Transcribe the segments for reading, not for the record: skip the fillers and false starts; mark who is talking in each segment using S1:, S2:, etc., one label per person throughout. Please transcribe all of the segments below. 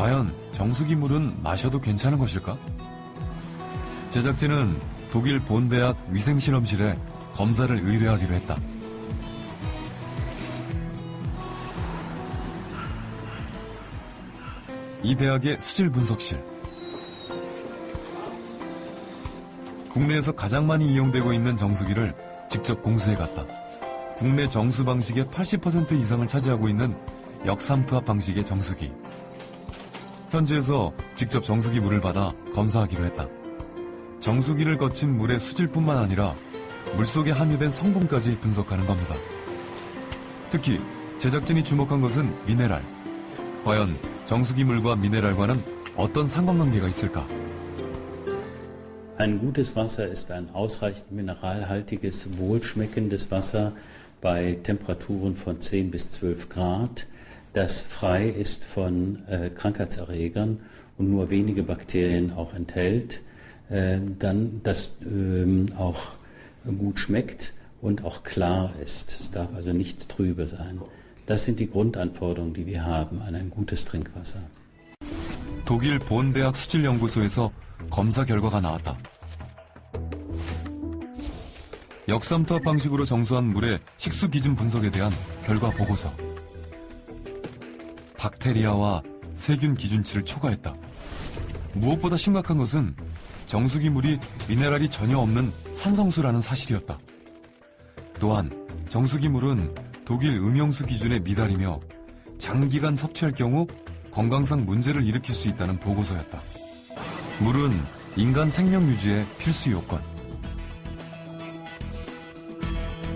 S1: 과연 정수기 물은 마셔도 괜찮은 것일까? 제작진은 독일 본대학 위생실험실에 검사를 의뢰하기로 했다. 이 대학의 수질 분석실. 국내에서 가장 많이 이용되고 있는 정수기를 직접 공수해 갔다. 국내 정수 방식의 80% 이상을 차지하고 있는 역삼투압 방식의 정수기. 현지에서 직접 정수기 물을 받아 검사하기로 했다. 정수기를 거친 물의 수질뿐만 아니라 물속에 함유된 성분까지 분석하는 검사. 특히 제작진이 주목한 것은 미네랄. 과연 정수기 물과 미네랄과는 어떤 상관관계가 있을까?
S2: Ein gutes Wasser ist ein ausreichend mineralhaltiges, wohlschmeckendes Wasser bei Temperaturen von 10 bis 12 Grad, das frei ist von Krankheitserregern und nur wenige Bakterien auch enthält, dann das auch gut schmeckt und auch klar ist. Es darf also nicht trübe sein. Das sind die Grundanforderungen, die wir haben an ein gutes Trinkwasser.
S1: 독일 본대학 수질연구소에서 검사 결과가 나왔다. 역삼투압 방식으로 정수한 물의 식수 기준 분석에 대한 결과 보고서. 박테리아와 세균 기준치를 초과했다. 무엇보다 심각한 것은 정수기 물이 미네랄이 전혀 없는 산성수라는 사실이었다. 또한 정수기 물은 독일 음용수 기준에 미달이며 장기간 섭취할 경우 건강상 문제를 일으킬 수 있다는 보고서였다. 물은 인간 생명 유지의 필수 요건.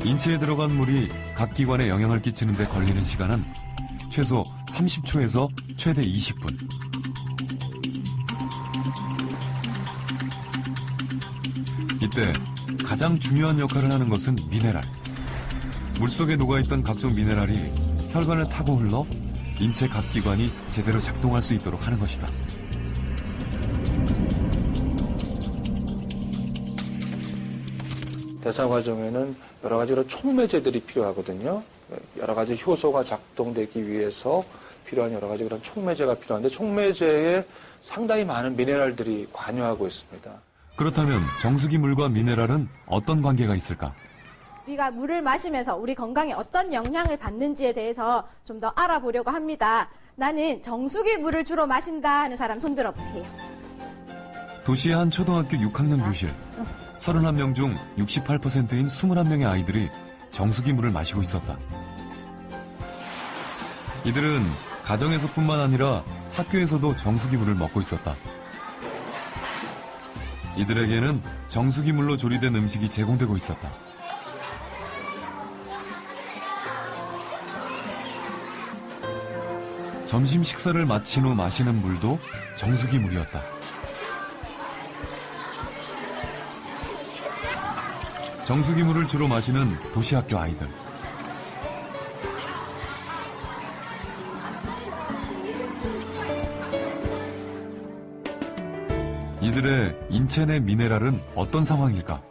S1: 인체에 들어간 물이 각 기관에 영향을 끼치는 데 걸리는 시간은 최소 30초에서 최대 20분. 이때 가장 중요한 역할을 하는 것은 미네랄. 물속에 녹아있던 각종 미네랄이 혈관을 타고 흘러 인체 각 기관이 제대로 작동할 수 있도록 하는 것이다.
S3: 대사 과정에는 여러 가지로 촉매제들이 필요하거든요. 여러 가지 효소가 작동되기 위해서 필요한 여러 가지 그런 촉매제가 필요한데 촉매제에 상당히 많은 미네랄들이 관여하고 있습니다.
S1: 그렇다면 정수기 물과 미네랄은 어떤 관계가 있을까?
S4: 우리가 물을 마시면서 우리 건강에 어떤 영향을 받는지에 대해서 좀 더 알아보려고 합니다. 나는 정수기 물을 주로 마신다 하는 사람 손 들어보세요.
S1: 도시의 한 초등학교 6학년 교실. 31명 중 68%인 21명의 아이들이 정수기 물을 마시고 있었다. 이들은 가정에서뿐만 아니라 학교에서도 정수기 물을 먹고 있었다. 이들에게는 정수기 물로 조리된 음식이 제공되고 있었다. 점심 식사를 마친 후 마시는 물도 정수기 물이었다. 정수기 물을 주로 마시는 도시학교 아이들. 이들의 인체 내 미네랄은 어떤 상황일까?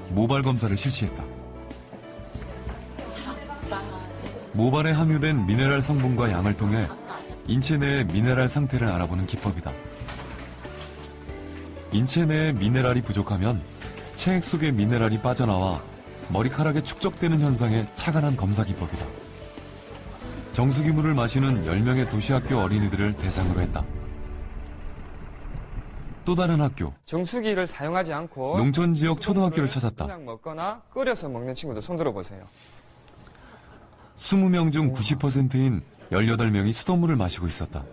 S1: 모발 검사를 실시했다. 모발에 함유된 미네랄 성분과 양을 통해 인체 내의 미네랄 상태를 알아보는 기법이다. 인체 내에 미네랄이 부족하면 체액 속의 미네랄이 빠져나와 머리카락에 축적되는 현상에 착안한 검사 기법이다. 정수기 물을 마시는 10명의 도시학교 어린이들을 대상으로 했다. 또 다른 학교.
S5: 정수기를 사용하지 않고
S1: 농촌 지역 초등학교를 찾았다.
S5: 그냥 먹거나 끓여서 먹는 친구들 손 들어보세요.
S1: 20명 중 90%인 18명이 수돗물을 마시고 있었다.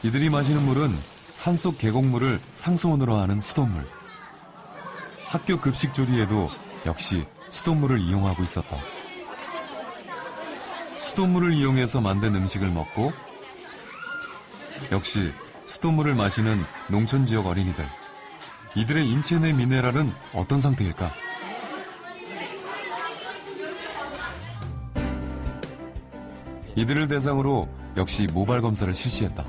S1: 이들이 마시는 물은 산속 계곡물을 상수원으로 하는 수돗물. 학교 급식 조리에도 역시 수돗물을 이용하고 있었다. 수돗물을 이용해서 만든 음식을 먹고 역시 수돗물을 마시는 농촌 지역 어린이들. 이들의 인체 내 미네랄은 어떤 상태일까? 이들을 대상으로 역시 모발 검사를 실시했다.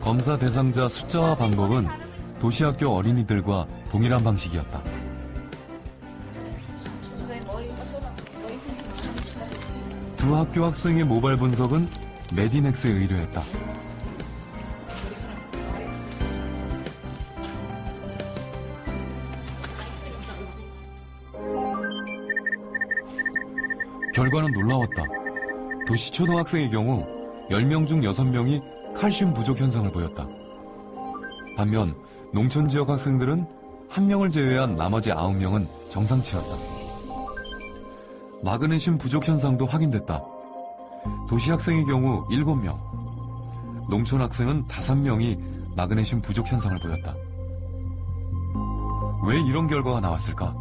S1: 검사 대상자 숫자와 방법은 도시학교 어린이들과 동일한 방식이었다. 두 학교 학생의 모발 분석은 메디넥스에 의뢰했다. 결과는 놀라웠다. 도시 초등학생의 경우 10명 중 6명이 칼슘 부족 현상을 보였다. 반면 농촌 지역 학생들은 1명을 제외한 나머지 9명은 정상치였다. 마그네슘 부족 현상도 확인됐다. 도시 학생의 경우 7명, 농촌 학생은 5명이 마그네슘 부족 현상을 보였다. 왜 이런 결과가 나왔을까?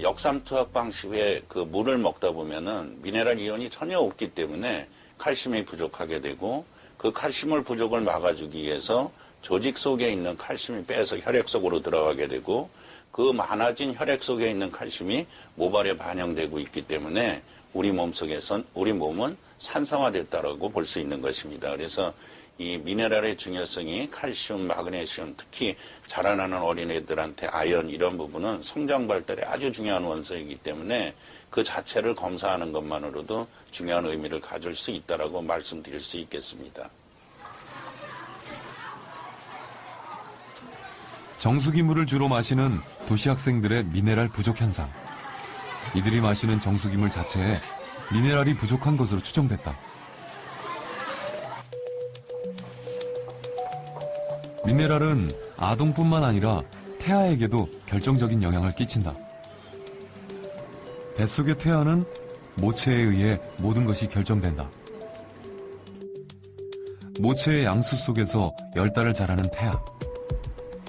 S6: 역삼투압 방식의 그 물을 먹다 보면은 미네랄 이온이 전혀 없기 때문에 칼슘이 부족하게 되고, 그 칼슘을 부족을 막아주기 위해서 조직 속에 있는 칼슘이 빼서 혈액 속으로 들어가게 되고, 그 많아진 혈액 속에 있는 칼슘이 모발에 반영되고 있기 때문에 우리 몸은 산성화됐다라고 볼 수 있는 것입니다. 그래서 이 미네랄의 중요성이 칼슘, 마그네슘, 특히 자라나는 어린애들한테 아연 이런 부분은 성장 발달에 아주 중요한 원소이기 때문에 그 자체를 검사하는 것만으로도 중요한 의미를 가질 수 있다라고 말씀드릴 수 있겠습니다.
S1: 정수기 물을 주로 마시는 도시 학생들의 미네랄 부족 현상. 이들이 마시는 정수기 물 자체에 미네랄이 부족한 것으로 추정됐다. 미네랄은 아동뿐만 아니라 태아에게도 결정적인 영향을 끼친다. 뱃속의 태아는 모체에 의해 모든 것이 결정된다. 모체의 양수 속에서 10달을 자라는 태아.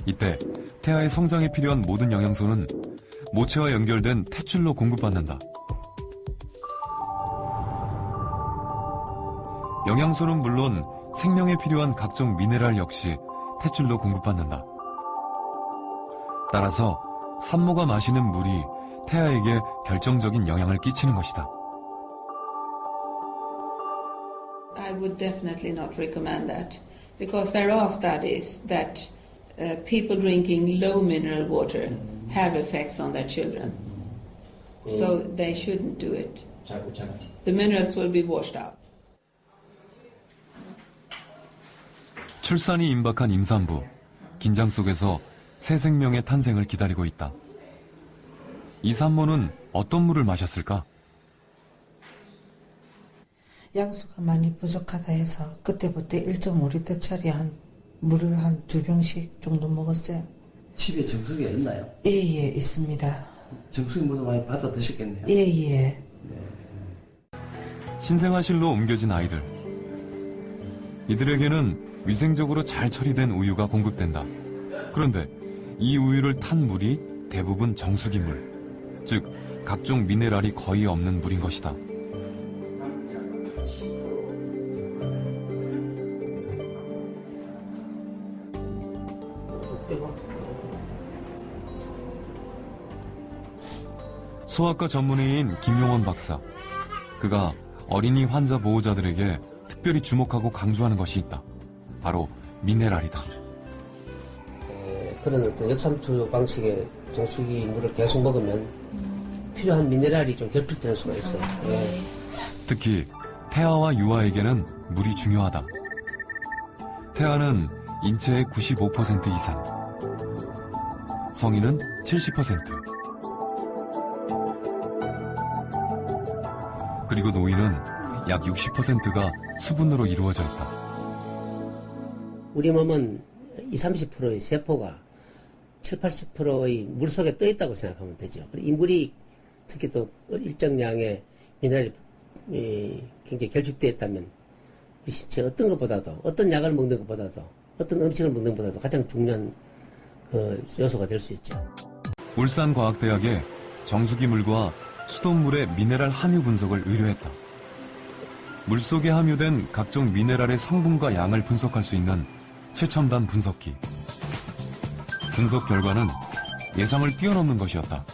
S1: 이때 태아의 성장에 필요한 모든 영양소는 모체와 연결된 탯줄로 공급받는다. 영양소는 물론 생명에 필요한 각종 미네랄 역시 탯줄로 공급받는다. 따라서 산모가 마시는 물이 태아에게 결정적인 영향을 끼치는 것이다.
S7: I would definitely not recommend that because there are studies that people drinking low mineral water have effects on their children. So they shouldn't do it. The minerals will be washed out.
S1: 출산이 임박한 임산부. 긴장 속에서 새 생명의 탄생을 기다리고 있다. 이 산모는 어떤 물을 마셨을까?
S8: 양수가 많이 부족하다 해서 그때부터 1.5리터짜리 물을 한 2병씩 정도 먹었어요.
S9: 집에 정수기가 있나요?
S8: 예, 있습니다.
S9: 정수기 물도 많이 받아 드셨겠네요.
S8: 예.
S1: 신생아실로 옮겨진 아이들. 이들에게는 위생적으로 잘 처리된 우유가 공급된다. 그런데 이 우유를 탄 물이 대부분 정수기 물, 즉 각종 미네랄이 거의 없는 물인 것이다. 소아과 전문의인 김용원 박사. 그가 어린이 환자 보호자들에게 특별히 주목하고 강조하는 것이 있다. 바로 미네랄이다.
S9: 그런 어떤 역삼투 방식의 정수기 물을 계속 먹으면 필요한 미네랄이 좀 결핍되는 수가 있어요.
S1: 특히 태아와 유아에게는 물이 중요하다. 태아는 인체의 95% 이상, 성인은 70%, 그리고 노인은 약 60%가 수분으로 이루어져 있다.
S9: 우리 몸은 20-30%의 세포가 70-80%의 물 속에 떠 있다고 생각하면 되죠. 이 물이 특히 또 일정량의 미네랄이 굉장히 결핍되어 있다면 우리 신체 어떤 것보다도, 어떤 약을 먹는 것보다도, 어떤 음식을 먹는 것보다도 가장 중요한 그 요소가 될 수 있죠.
S1: 울산과학대학에 정수기 물과 수돗물의 미네랄 함유 분석을 의뢰했다. 물속에 함유된 각종 미네랄의 성분과 양을 분석할 수 있는 최첨단 분석기. 분석 결과는 예상을 뛰어넘는 것이었다.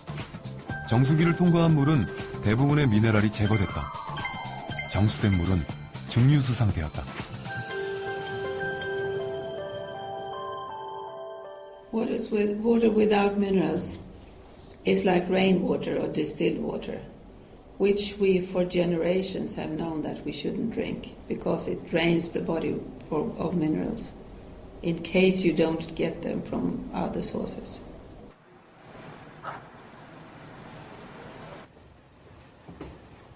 S1: 정수기를 통과한 물은 대부분의 미네랄이 제거됐다. 정수된 물은 증류수 상태였다.
S7: Water without minerals is like rainwater or distilled water. which we for generations have known that we shouldn't drink because it drains the body of minerals in case you don't get them from other sources.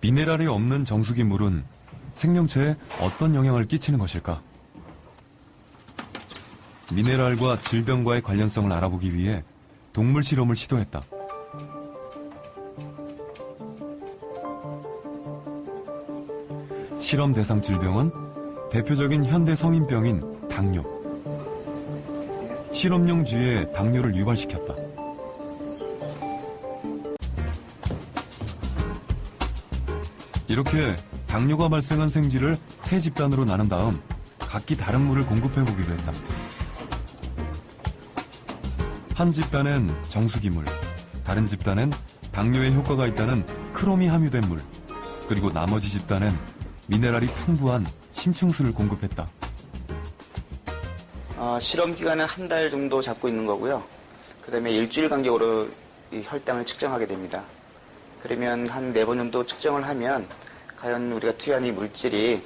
S1: 미네랄이 없는 정수기 물은 생명체에 어떤 영향을 끼치는 것일까? 미네랄과 질병과의 관련성을 알아보기 위해 동물 실험을 시도했다. 실험 대상 질병은 대표적인 현대 성인병인 당뇨. 실험용 쥐에 당뇨를 유발시켰다. 이렇게 당뇨가 발생한 생쥐를 세 집단으로 나눈 다음 각기 다른 물을 공급해보기로 했다. 한 집단엔 정수기 물, 다른 집단엔 당뇨에 효과가 있다는 크롬이 함유된 물, 그리고 나머지 집단엔 미네랄이 풍부한 심층수를 공급했다.
S10: 실험 기간은 한 달 정도 잡고 있는 거고요. 그 다음에 일주일 간격으로 이 혈당을 측정하게 됩니다. 그러면 한 4번 정도 측정을 하면 과연 우리가 투여한 이 물질이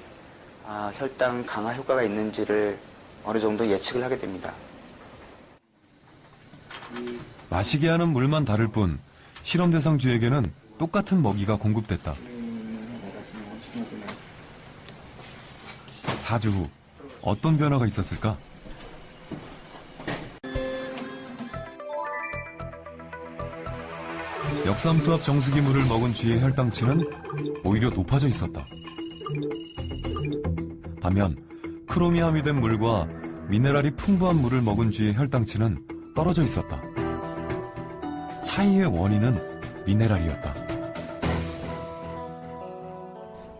S10: 혈당 강화 효과가 있는지를 어느 정도 예측을 하게 됩니다.
S1: 마시게 하는 물만 다를 뿐 실험 대상 쥐에게는 똑같은 먹이가 공급됐다. 4주 후 어떤 변화가 있었을까? 역삼투압 정수기 물을 먹은 쥐의 혈당치는 오히려 높아져 있었다. 반면 크롬이 함유된 물과 미네랄이 풍부한 물을 먹은 쥐의 혈당치는 떨어져 있었다. 차이의 원인은 미네랄이었다.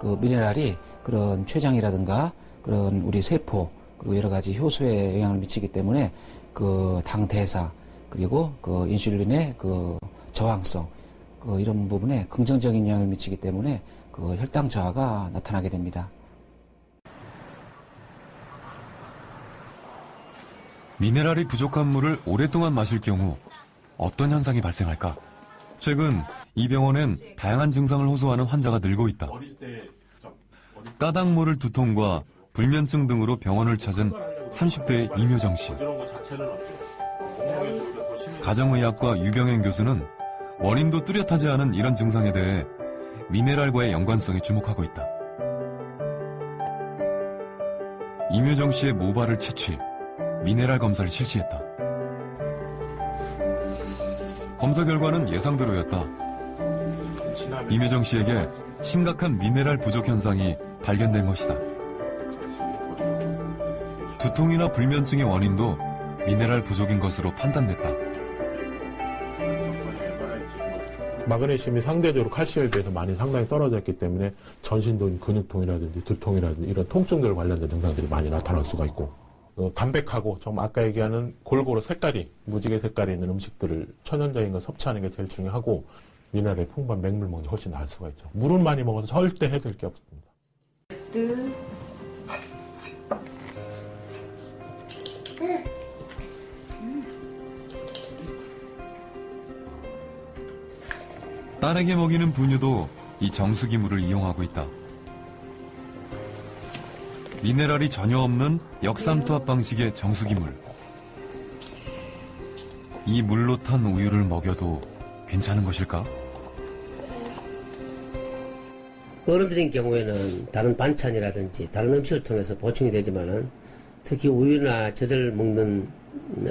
S11: 그 미네랄이 그런 췌장이라든가 그런 우리 세포 그리고 여러 가지 효소에 영향을 미치기 때문에 그 당 대사 그리고 그 인슐린의 그 저항성 이런 부분에 긍정적인 영향을 미치기 때문에 그 혈당 저하가 나타나게 됩니다.
S1: 미네랄이 부족한 물을 오랫동안 마실 경우 어떤 현상이 발생할까? 최근 이 병원엔 다양한 증상을 호소하는 환자가 늘고 있다. 까닭 모를 두통과 불면증 등으로 병원을 찾은 30대 이묘정 씨. 가정의학과 유병행 교수는 원인도 뚜렷하지 않은 이런 증상에 대해 미네랄과의 연관성에 주목하고 있다. 이묘정 씨의 모발을 채취, 미네랄 검사를 실시했다. 검사 결과는 예상대로였다. 이묘정 씨에게 심각한 미네랄 부족 현상이 발견된 것이다. 두통이나 불면증의 원인도 미네랄 부족인 것으로 판단됐다.
S12: 마그네슘이 상대적으로 칼슘에 비해서 많이 상당히 떨어져 있기 때문에 전신도 근육통이라든지 두통이라든지 이런 통증들 관련된 증상들이 많이 나타날 수가 있고, 담백하고 좀 아까 얘기하는 골고루 색깔이 무지개 색깔이 있는 음식들을 천연적인 걸 섭취하는 게 제일 중요하고, 미네랄의 풍부한 맹물 먹는 게 훨씬 나을 수가 있죠. 물은 많이 먹어서 절대 해줄 게 없습니다.
S1: 딸에게 먹이는 분유도 이 정수기 물을 이용하고 있다. 미네랄이 전혀 없는 역삼투압 방식의 정수기 물. 이 물로 탄 우유를 먹여도 괜찮은 것일까?
S9: 어른들인 경우에는 다른 반찬이라든지 다른 음식을 통해서 보충이 되지만은 특히 우유나 젖을 먹는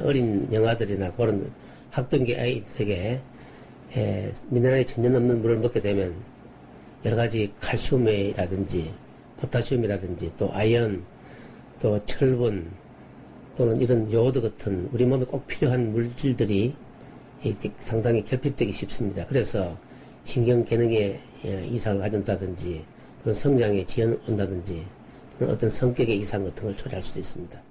S9: 어린 영아들이나 그런 학동기 아이들에게 미네랄이 전혀 없는 물을 먹게 되면 여러 가지 칼슘이라든지 포타슘이라든지 또 아연, 또 철분 또는 이런 요오드 같은 우리 몸에 꼭 필요한 물질들이 상당히 결핍되기 쉽습니다. 그래서 신경 기능에 이상을 가진다든지 또는 성장에 지연 온다든지 또는 어떤 성격의 이상 같은 걸 초래할 수도 있습니다.